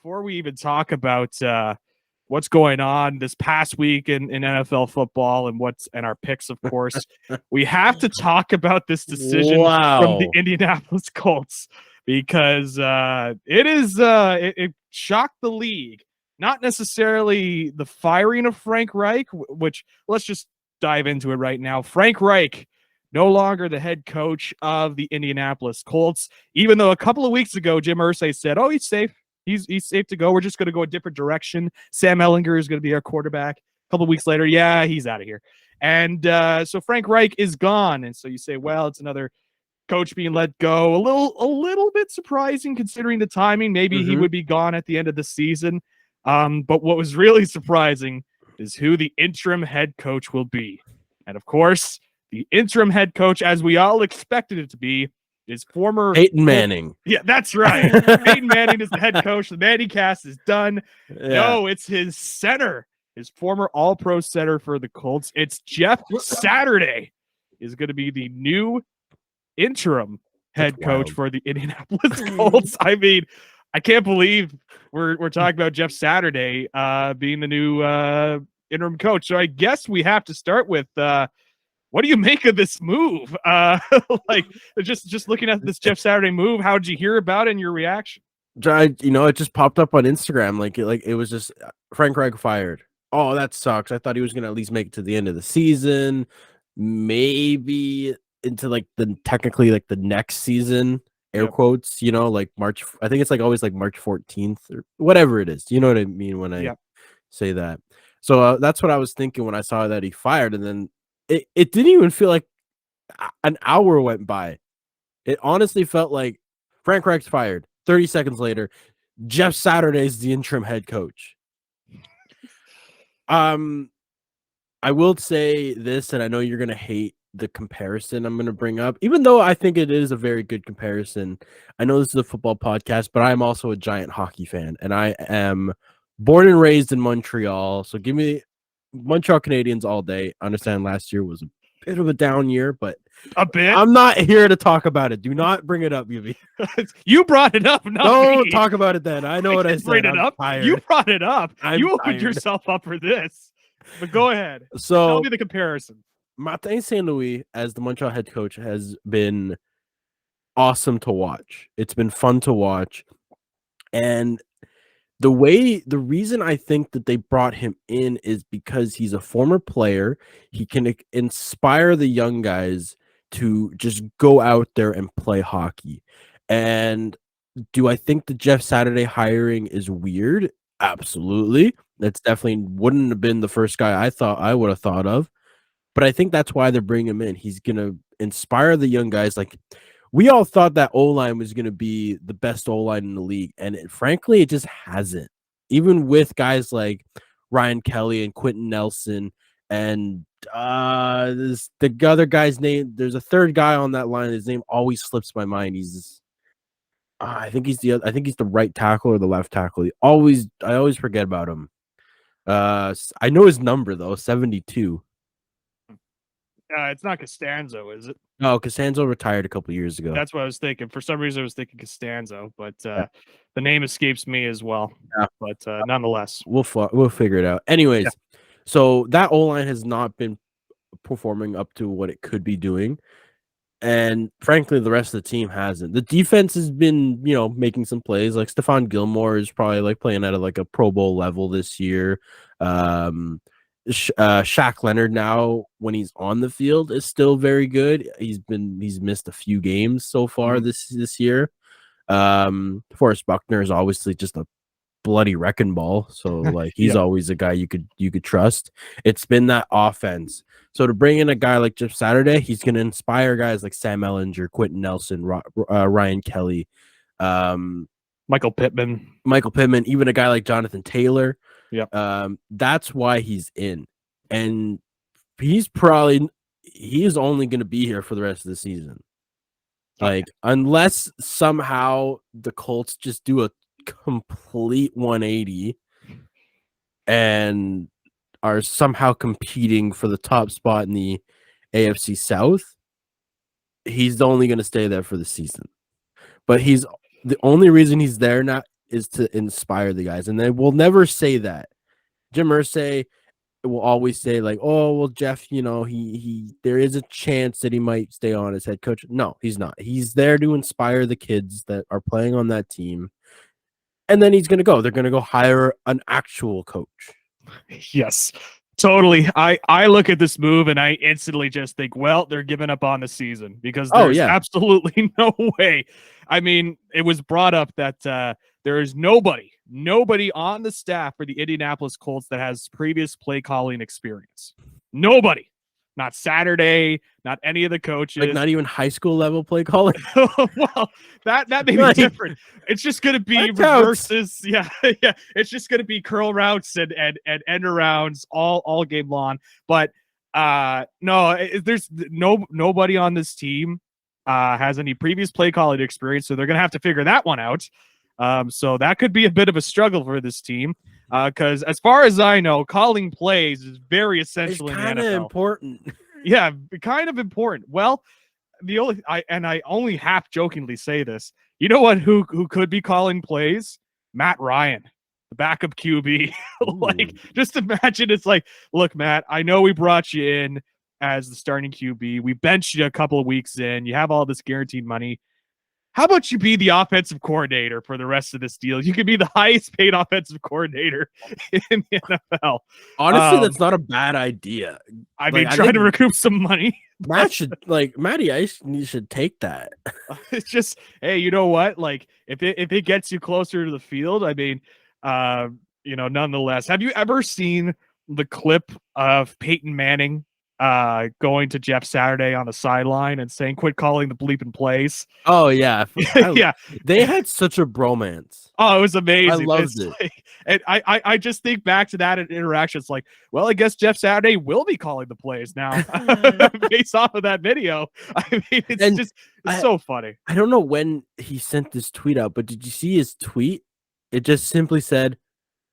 before we even talk about what's going on this past week in NFL football and our picks, of course, we have to talk about this decision from the Indianapolis Colts because it shocked the league. Not necessarily the firing of Frank Reich, which let's just dive into it right now. Frank Reich, no longer the head coach of the Indianapolis Colts, even though a couple of weeks ago, Jim Irsay said, oh, he's safe. He's safe to go. We're just going to go a different direction. Sam Ehlinger is going to be our quarterback. A couple of weeks later, yeah, he's out of here. And so Frank Reich is gone. And so you say, well, it's another coach being let go. A little bit surprising considering the timing. Maybe he would be gone at the end of the season. But what was really surprising is who the interim head coach will be. And of course, the interim head coach, as we all expected it to be, is former Peyton Manning. Yeah, that's right. Peyton Manning is the head coach. The Manning cast is done. Yeah. No, it's his center, his former All-Pro center for the Colts. It's Jeff Saturday is going to be the new interim head coach for the Indianapolis Colts. I mean, I can't believe we're talking about Jeff Saturday being the new interim coach. So I guess we have to start with what do you make of this move? Like just looking at this Jeff Saturday move, how did you hear about it and your reaction? It just popped up on Instagram. Like it was just Frank Reich fired. Oh, that sucks. I thought he was going to at least make it to the end of the season, maybe into technically the next season, air quotes, like March. I think it's always March 14th or whatever it is. You know what I mean when I say that. So that's what I was thinking when I saw that he fired, and then it didn't even feel like an hour went by. It honestly felt like Frank Reich's fired. 30 seconds later, Jeff Saturday's the interim head coach. I will say this, and I know you're going to hate the comparison I'm going to bring up, even though I think it is a very good comparison. I know this is a football podcast, but I'm also a giant hockey fan, and I am born and raised in Montreal. So give me Montreal Canadiens all day. I understand last year was a bit of a down year, but a bit. I'm not here to talk about it. Do not bring it up, Gibby. You brought it up. Don't talk about it then. I know what I said. Bring it up. Tired. You brought it up. You opened tired. yourself up for this. But go ahead. So tell me the comparison. Martin St. Louis as the Montreal head coach has been awesome to watch. It's been fun to watch. And the reason I think that they brought him in is because he's a former player. He can inspire the young guys to just go out there and play hockey. And do I think the Jeff Saturday hiring is weird? Absolutely. That's definitely wouldn't have been the first guy I would have thought of. But I think that's why they're bringing him in. He's going to inspire the young guys. Like, we all thought that O-line was going to be the best O-line in the league, and frankly, it just hasn't. Even with guys like Ryan Kelly and Quentin Nelson, and the other guy's name. There's a third guy on that line. His name always slips my mind. I think he's the right tackle or the left tackle. I always forget about him. I know his number though, 72. It's not Costanzo, is it? No, Costanzo retired a couple years ago. That's what I was thinking. For some reason, I was thinking Costanzo, but the name escapes me as well. Yeah. But nonetheless, we'll figure it out. Anyways, so that O-line has not been performing up to what it could be doing, and frankly, the rest of the team hasn't. The defense has been, making some plays. Like Stephon Gilmore is probably playing at a Pro Bowl level this year. Shaq Leonard now, when he's on the field, is still very good. He's missed a few games so far this year. Forrest Buckner is obviously just a bloody wrecking ball, so he's always a guy you could trust. It's been that offense. So to bring in a guy like Jeff Saturday, he's going to inspire guys like Sam Ehlinger, Quentin Nelson, Ryan Kelly, Michael Pittman, even a guy like Jonathan Taylor. Yeah. That's why he's in, and he is only going to be here for the rest of the season. Unless somehow the Colts just do a complete 180 and are somehow competing for the top spot in the AFC South, he's only going to stay there for the season. But the only reason he's there now is to inspire the guys, and they will never say that. Jim Irsay will always say like, "Oh, well, Jeff, he there is a chance that he might stay on as head coach." No, he's not. He's there to inspire the kids that are playing on that team, and then he's gonna go. They're gonna go hire an actual coach. Yes, totally. I look at this move and I instantly just think, well, they're giving up on the season because there's absolutely no way. I mean, it was brought up that there is nobody on the staff for the Indianapolis Colts that has previous play calling experience. Nobody. Not Saturday, not any of the coaches. Like not even high school level play calling? Well, that may be different. It's just going to be reverses. Yeah. It's just going to be curl routes and end arounds all game long. But no, there's nobody on this team has any previous play calling experience, so they're going to have to figure that one out. So that could be a bit of a struggle for this team. Because as far as I know, calling plays is very essential in the NFL. Kind of important. Yeah, kind of important. Well, I only half jokingly say this. You know what? Who could be calling plays? Matt Ryan, the backup QB. Like, just imagine it's like, look, Matt, I know we brought you in as the starting QB. We benched you a couple of weeks in. You have all this guaranteed money. How about you be the offensive coordinator for the rest of this deal? You could be the highest paid offensive coordinator in the NFL. Honestly, that's not a bad idea. I mean, trying to recoup some money. Matty Ice, you should take that. It's just, hey, you know what? Like, if it gets you closer to the field, I mean, nonetheless, have you ever seen the clip of Peyton Manning going to Jeff Saturday on the sideline and saying, "Quit calling the bleeping plays"? Oh yeah. Yeah. They had such a bromance. Oh, it was amazing. I loved it. Like, and I just think back to that interaction. It's like, well, I guess Jeff Saturday will be calling the plays now based off of that video. I mean, it's so funny. I don't know when he sent this tweet out, but did you see his tweet? It just simply said,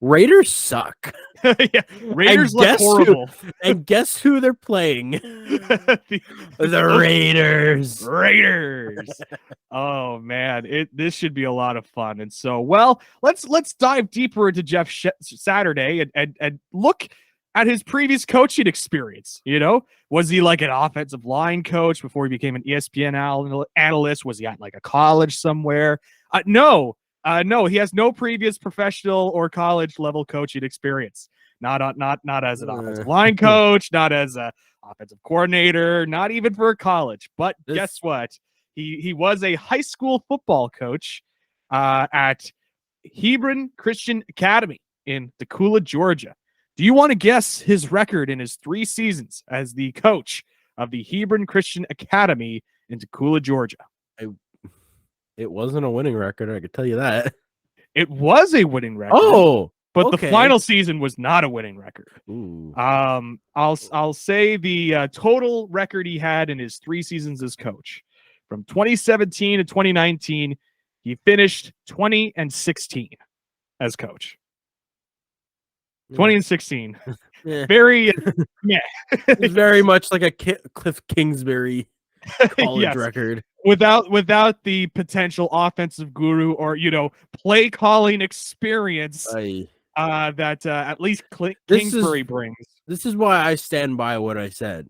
"Raiders suck." Yeah, Raiders look horrible. And guess who they're playing? The Raiders. Oh man, this should be a lot of fun. And so, well, let's dive deeper into Jeff Saturday and look at his previous coaching experience. Was he like an offensive line coach before he became an ESPN analyst? Was he at like a college somewhere? No, he has no previous professional or college level coaching experience. Not as an offensive line coach, not as a offensive coordinator, not even for college. But guess what? He was a high school football coach at Hebron Christian Academy in Toccoa, Georgia. Do you want to guess his record in his 3 seasons as the coach of the Hebron Christian Academy in Toccoa, Georgia? It wasn't a winning record, I could tell you that. It was a winning record. Oh, but the final season was not a winning record. Ooh. I'll say the total record he had in his 3 seasons as coach. From 2017 to 2019, he finished 20-16 as coach. 20-16. Yeah. Very, yeah. It's very much like a Cliff Kingsbury college record. Without the potential offensive guru or play calling experience that at least Kingsbury brings. This is why I stand by what I said.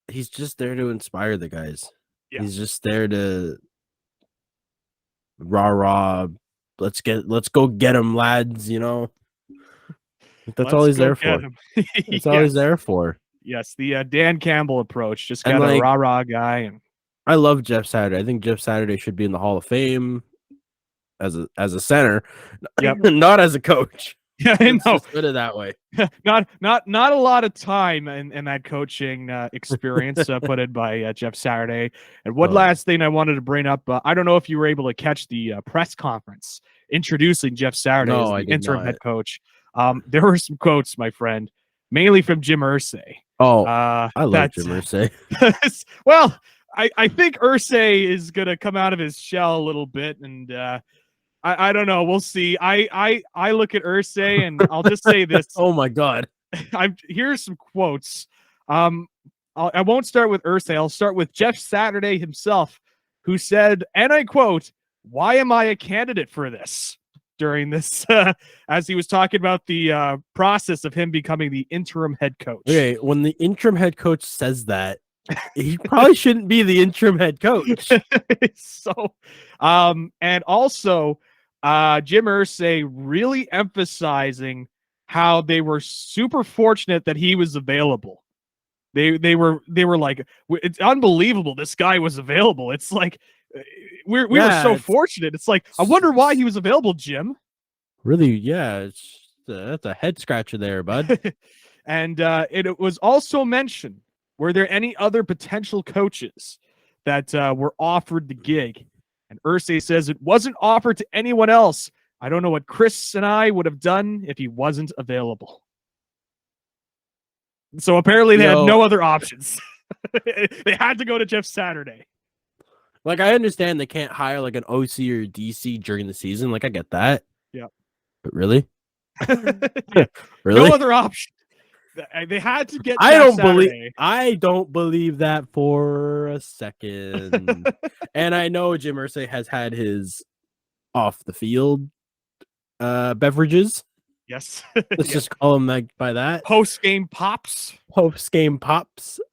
He's just there to inspire the guys. Yeah. He's just there to rah. Let's go get him, lads. That's all he's there for. That's all he's there for. Yes, the Dan Campbell approach. Just got a rah guy and. I love Jeff Saturday. I think Jeff Saturday should be in the Hall of Fame as a center, not as a coach. Yeah, I know. Put it that way. Not a lot of time in that coaching experience put in by Jeff Saturday. And one last thing I wanted to bring up, I don't know if you were able to catch the press conference introducing Jeff Saturday as the interim head coach. There were some quotes, my friend, mainly from Jim Irsay. Oh, I love Jim Irsay. Well, I think Irsay is going to come out of his shell a little bit, and I don't know. We'll see. I look at Irsay, and I'll just say this. Oh, my God. Here's some quotes. I won't start with Irsay. I'll start with Jeff Saturday himself, who said, and I quote, "Why am I a candidate for this?" during this as he was talking about the process of him becoming the interim head coach. Okay, when the interim head coach says that, he probably shouldn't be the interim head coach. So, and also, Jim Irsay really emphasizing how they were super fortunate that he was available. They were like, it's unbelievable this guy was available. It's like we were so fortunate. It's like, I wonder why he was available, Jim. Really, yeah, that's a head scratcher there, bud. And it was also mentioned, were there any other potential coaches that were offered the gig? And Irsay says it wasn't offered to anyone else. I don't know what Chris and I would have done if he wasn't available. So apparently they had no other options. They had to go to Jeff Saturday. Like, I understand they can't hire like an OC or DC during the season. Like, I get that. Yeah. But really? Really? No other option. They had to get I don't believe that for a second. And I know Jim Irsay has had his off the field beverages. Yes. Let's just call them like by that. Post-game pops.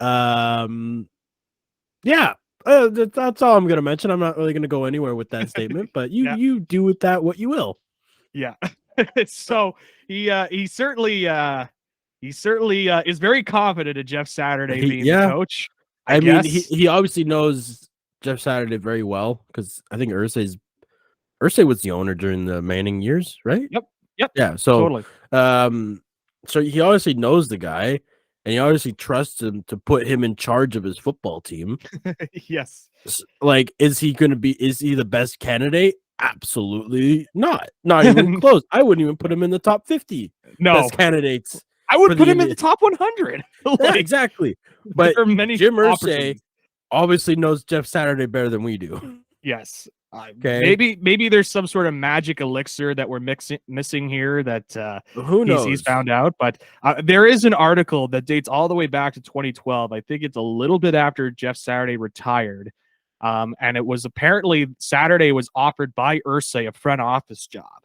Yeah. That's all I'm gonna mention. I'm not really gonna go anywhere with that statement, but you do with that what you will. Yeah. So he certainly is very confident in Jeff Saturday being the coach. I mean, he obviously knows Jeff Saturday very well because I think Irsay was the owner during the Manning years, right? Yep. Yeah. So totally. So he obviously knows the guy, and he obviously trusts him to put him in charge of his football team. Yes. Like, is he the best candidate? Absolutely not. Not even close. I wouldn't even put him in the top 50 best candidates. I would put him in the top 100. Yeah, exactly. But Jim Irsay obviously knows Jeff Saturday better than we do. Yes. Okay. Maybe there's some sort of magic elixir that we're missing here that who knows? He's found out. But there is an article that dates all the way back to 2012. I think it's a little bit after Jeff Saturday retired. And it was apparently Saturday was offered by Irsay a front office job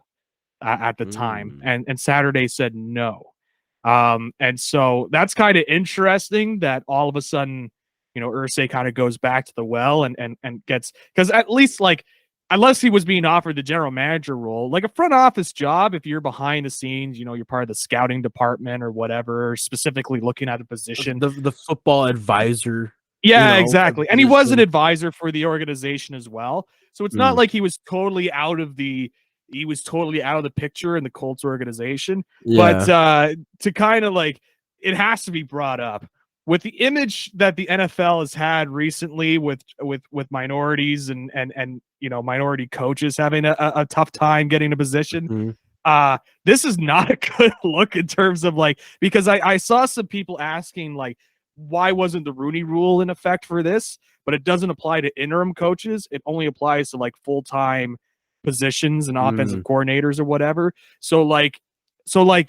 at the time. And Saturday said no. And so that's kind of interesting that all of a sudden, Irsay kind of goes back to the well and gets, because at least like, unless he was being offered the general manager role, like a front office job, if you're behind the scenes, you're part of the scouting department or whatever, specifically looking at a position, the football advisor. Yeah, exactly. And he was an advisor for the organization as well. So it's not like he was totally out of the picture in the Colts organization. Yeah. But to kind of like, it has to be brought up with the image that the NFL has had recently with minorities and minority coaches having a tough time getting a position. This is not a good look in terms of like, because I saw some people asking like, why wasn't the Rooney Rule in effect for this? But it doesn't apply to interim coaches. It only applies to like full-time positions and offensive coordinators or whatever. So like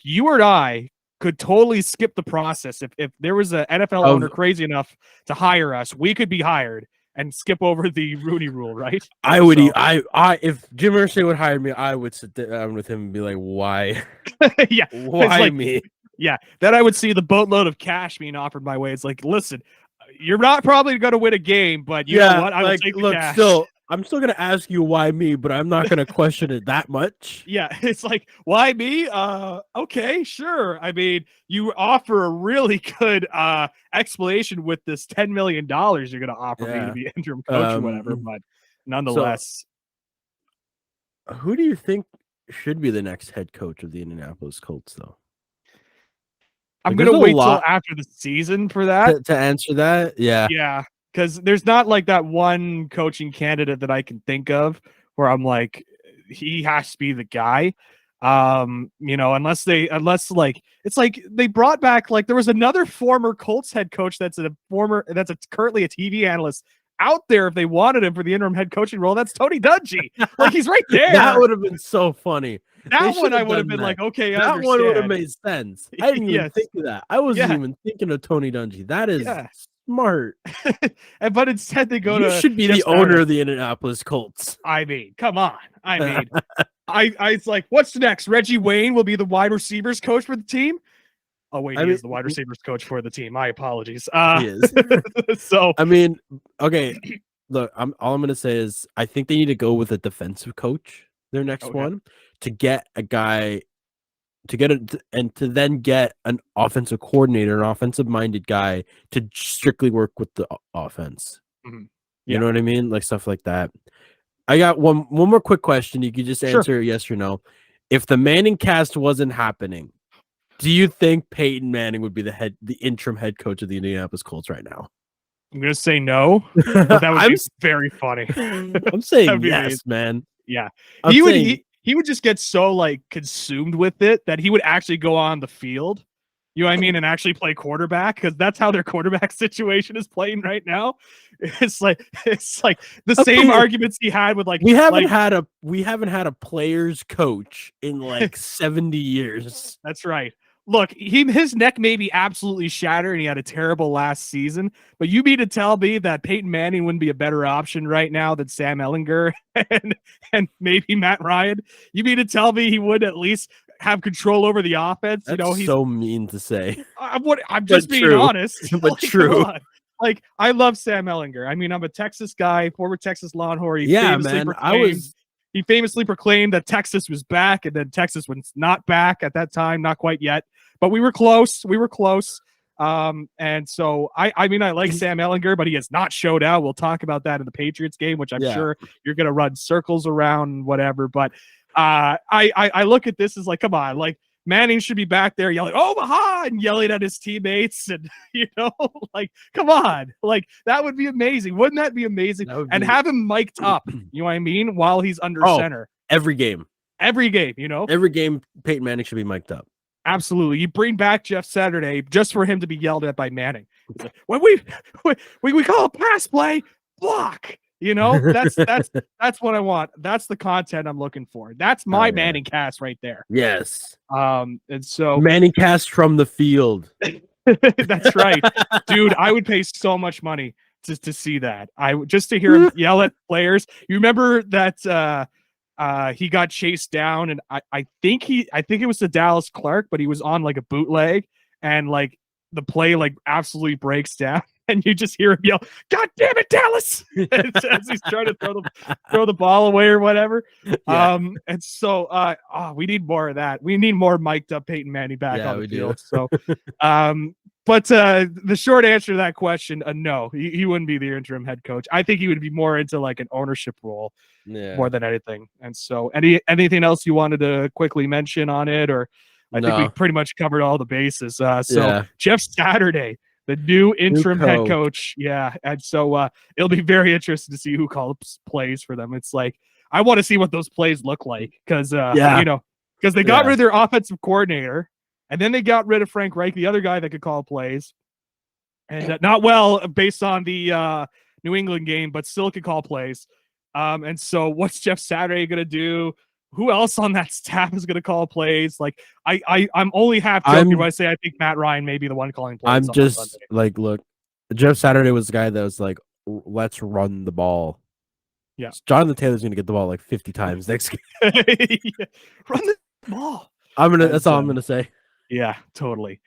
you or I could totally skip the process. If there was an NFL owner crazy enough to hire us, we could be hired and skip over the Rooney Rule, right? I would. If Jim Irsay would hire me, I would sit down with him and be like, "Why? Yeah, why like, me?" Yeah, then I would see the boatload of cash being offered my way. It's like, listen, you're not probably going to win a game, but you know what? I will take the cash. I'm still going to ask you why me, but I'm not going to question it that much. Yeah, it's like, why me? Okay, sure. I mean, you offer a really good explanation with this $10 million you're going to offer me to be interim coach or whatever, but nonetheless. So, who do you think should be the next head coach of the Indianapolis Colts, though? I'm going to wait till after the season for that. To answer that, yeah. Yeah, because there's not like that one coaching candidate that I can think of where I'm like, he has to be the guy. Unless like, it's like they brought back, like there was another former Colts head coach that's currently a TV analyst out there if they wanted him for the interim head coaching role. That's Tony Dungy. Like he's right there. That would have been so funny. That one I would have been like, okay, that one would have made sense. I didn't even think of that. I wasn't even thinking of Tony Dungy. That is smart. But instead they go you should be the owner of the Indianapolis Colts. I mean, come on. I mean, It's like, what's next? Reggie Wayne will be the wide receivers coach for the team. Oh wait, he is the wide receivers coach for the team. My apologies. He is. So I mean, okay. Look, all I'm gonna say is I think they need to go with a defensive coach. Their next one to get a guy and to then get an offensive coordinator, an offensive minded guy to strictly work with the offense. Mm-hmm. You know what I mean? Like stuff like that. I got one more quick question. You could just answer yes or no. If the Manning cast wasn't happening, do you think Peyton Manning would be the interim head coach of the Indianapolis Colts right now? I'm gonna say no, but that would be very funny. I'm saying yes, man. Yeah, he would just get so like consumed with it that he would actually go on the field. You know what I mean? And actually play quarterback, because that's how their quarterback situation is playing right now. It's like the same arguments he had with we haven't had a players coach in like 70 years. That's right. Look, his neck may be absolutely shattered and he had a terrible last season, but you mean to tell me that Peyton Manning wouldn't be a better option right now than Sam Ehlinger and maybe Matt Ryan? You mean to tell me he would at least have control over the offense? That's he's so mean to say. I'm just being honest. But true. Like, I love Sam Ehlinger. I mean, I'm a Texas guy, former Texas Longhorn. He famously proclaimed that Texas was back, and then Texas was not back at that time, not quite yet. But we were close. And so I mean, I like Sam Ehlinger, but he has not showed out. We'll talk about that in the Patriots game, which I'm sure you're going to run circles around and whatever. But I look at this as like, come on, like Manning should be back there yelling Omaha and yelling at his teammates, and like, come on, like that would be amazing. Wouldn't that be amazing? And have him mic'd up, you know what I mean, while he's under center. Every game, every game, Peyton Manning should be mic'd up. Absolutely. You bring back Jeff Saturday just for him to be yelled at by Manning. When we call a pass play, block. That's what I want. That's the content I'm looking for. That's my Manning cast right there. Yes. And so Manning cast from the field. That's right. Dude, I would pay so much money to see that. Just to hear him yell at players. You remember that he got chased down, and I think it was the Dallas Clark, but he was on like a bootleg, and like the play like absolutely breaks down, and you just hear him yell, "God damn it, Dallas!" as he's trying to throw the ball away or whatever. Yeah. And so we need more of that. We need more mic'd up Peyton Manning back on the field. So but the short answer to that question, no, he wouldn't be the interim head coach. I think he would be more into like an ownership role more than anything. And so anything else you wanted to quickly mention on it, or I think we pretty much covered all the bases. Jeff Saturday, the new interim head coach. Yeah. And so it'll be very interesting to see who calls plays for them. It's like, I want to see what those plays look like, because because they got rid of their offensive coordinator, and then they got rid of Frank Reich, the other guy that could call plays, and not well based on the New England game, but still could call plays. And so what's Jeff Saturday going to do? Who else on that staff is going to call plays? Like, I'm only half joking when I say I think Matt Ryan may be the one calling plays. I'm just like, look, Jeff Saturday was the guy that was like, let's run the ball. Yeah. Jonathan Taylor's going to get the ball like 50 times next game. Run the ball. That's all I'm going to say. Yeah, totally.